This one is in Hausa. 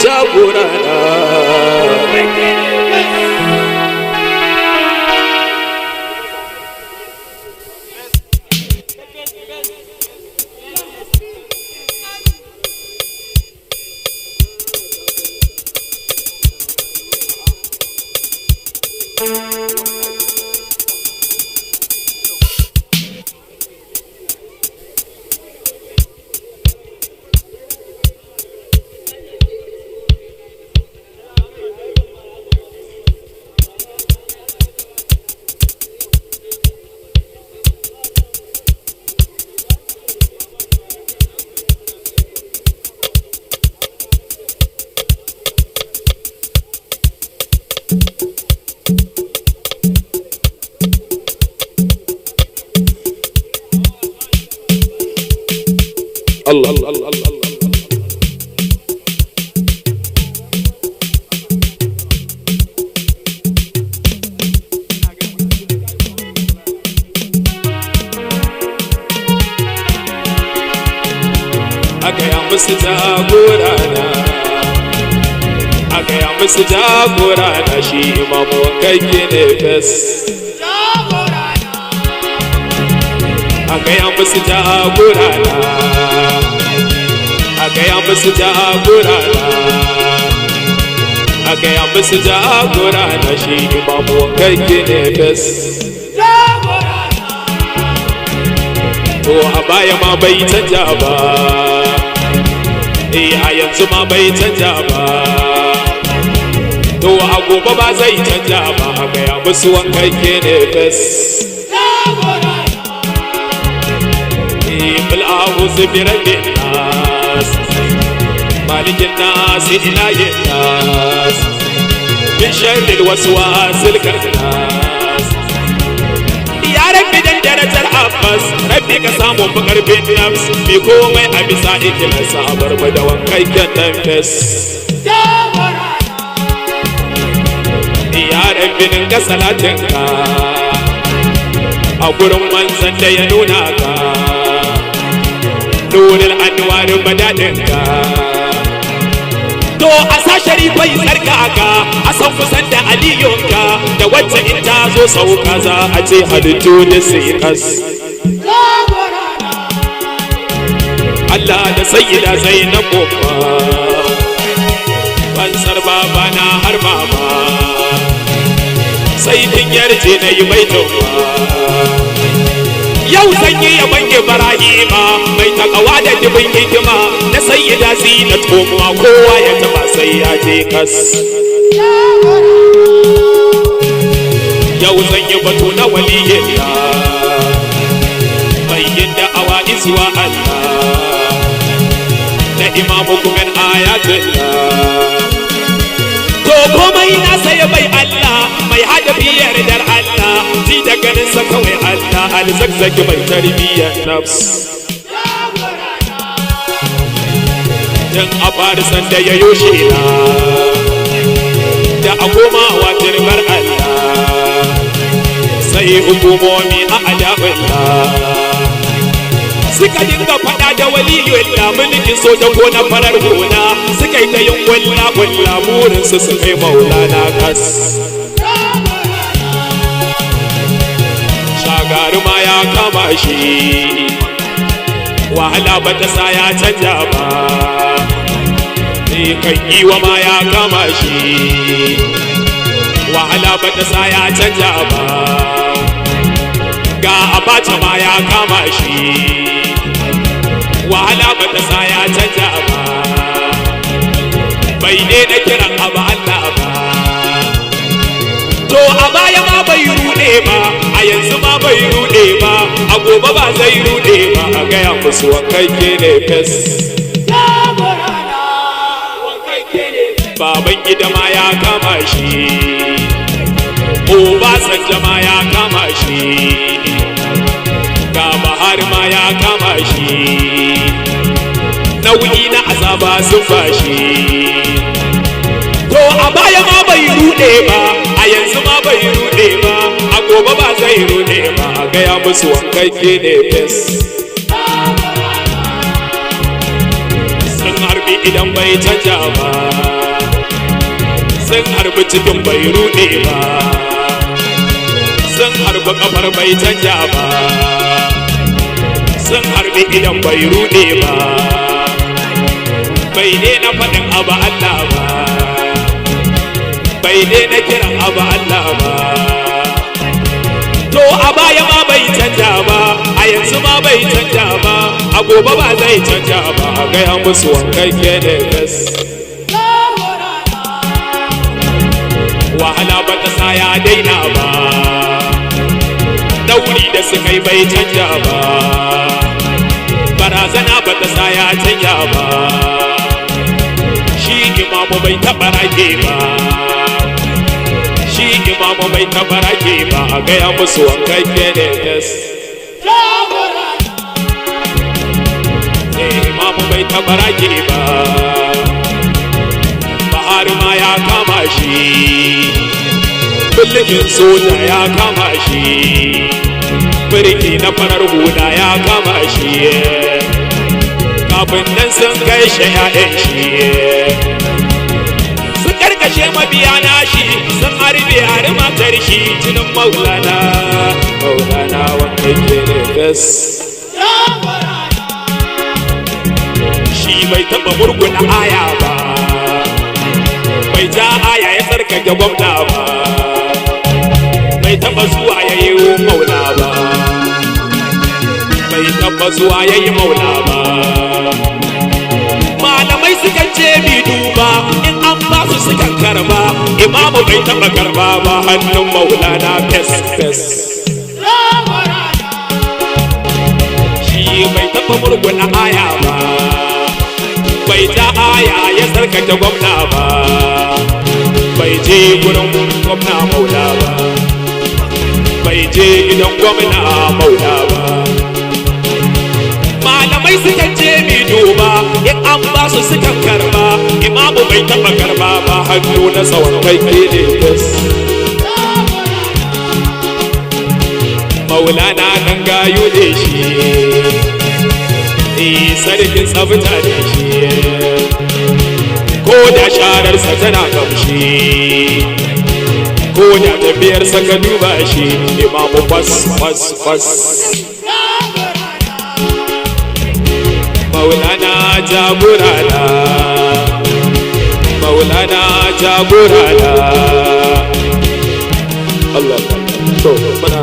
jagorana. Allah Allah Allah Allah. Agaya musu jagorana, agaya musu jagorana, shi imamu kai ne fes. Agaya musu jagorana, agaya musu jagorana, agaya musu jagorana, shi imamu kai ne fes. To a baya ma bai canja ba, a yanzu ma bai canja ba, to a gobe ba zai canja ba, agaya musu wankai ne fes. بالأعوذ برب الناس مالك الناس إله الناس من شر الوسواس الخناس. يا رب درجة العباس ربي كسامو بقرب النفس بيكومي أبي سائك الأصابر بدوان كيك النفس. يا رب ننقى صلاتك أقول من زند ينونك نور الأنوار مدادك. To asa sharifai sarkaka a san kusan da aliyonka da wacce in ta zo sauka za a ce halittu da sai kas. Allah da sayyida Zainab babba fansar baba na har mama sai kin yarje na yi mai tauba. Yau zan yi yaban Ibrahima mai takawa da dubin hikima na sayyida Zinat kowa kowa ya taba sai ya je kas. Yau zan yi batu na waliyinka mai yin da'awa izuwa Allah na imamu kumin ayatullah. To komai na sai bai Allah mai hada biyar dar Allah ji da ganinsa kawai Allah alzakzaki mai tarbiyyar nafs. Dan a farisan da ya yoshe na da a goma wa turbar Allah sai hukumomi a adabullah suka dinga fada da waliyullah mulkin soja ko na farar gona suka yi ta yin walla burinsu su kai maulana kas. Shagaru ma ya kama shi wahala ba ta sa ya canja ba, kan giwa ma ya kama shi wahala ba ta sa ya canja ba, ga abacha ma ya kama shi wahala ba ta sa ya canja ba, bai ne na kiran abu Allah ba. To a baya ma bai rude ba, a yanzu ma bai rude ba, a gobe ba zai rude ba, a gaya musu wankai ne fes. Baban gida ma ya kama shi, Obasanjo ma ya kama shi, ga Buhari ma ya kama shi, nauyi na azaba sun bashi. To a baya ma bai rude ba, a yanzu ma bai rude ba, a gobe ba zai rude ba, a gaya musu wankai ne fes. Sun harbi idan bai canja ba, sun harbi cikin bai rude ba, sun harbi kafar bai canja ba, sun harbi idan bai rude ba, bai daina faɗin abu Allah ba, bai daina kiran abu Allah ba. To a baya ma bai canja ba, a yanzu ma bai canja ba, a gobe ba zai canja ba, a gaya musu wankakke ne gas. Wahala ba ta sa ya daina ba, dauri da suka yi bai canja ba, barazana ba ta sa ya canja ba, shi imamu bai taɓa rage ba, shi imamu bai taɓa rage ba, a gaya musu wankakke ne gas. Imamu bai taɓa rage ba, Buhari ma ya kama shi, bulletin soja ya kama shi, birki na farar hula ya kama shi, kafin nan sun kai shi ‘ya'yan shi, sun karkashe mabiya na shi, sun harbe hari matar shi, jinin maulana, maulana wanda ke da gas. Shi bai taɓa murguna aya ba, bai ja aya ya tsarkake gwamna ba, bai taɓa zuwa ya yi maula ba, bai taɓa zuwa ya yi maula ba. Malamai sukan ce bi duba, in an ba su sukan karba, imamu bai taɓa karba ba, hannun maulana fes fes. Shi bai taɓa murguna aya ba, bai ja aya ya tsarkake gwamna ba, bai je gurin gwamna maula ba, bai je gidan gwamna maula ba. Malamai sukan je mi duba, in an ba su sukan karba, imamu bai taɓa karba ba, hannu na tsawon kai ne gas. Maulana nan gayu ne shi, sarkin tsabta ne shi, ko da shararsa tana kamshi, ko da tafiyarsa ka duba shi, imamu kwas kwas kwas. Maulana jagorana, maulana jagorana. Allah, to mana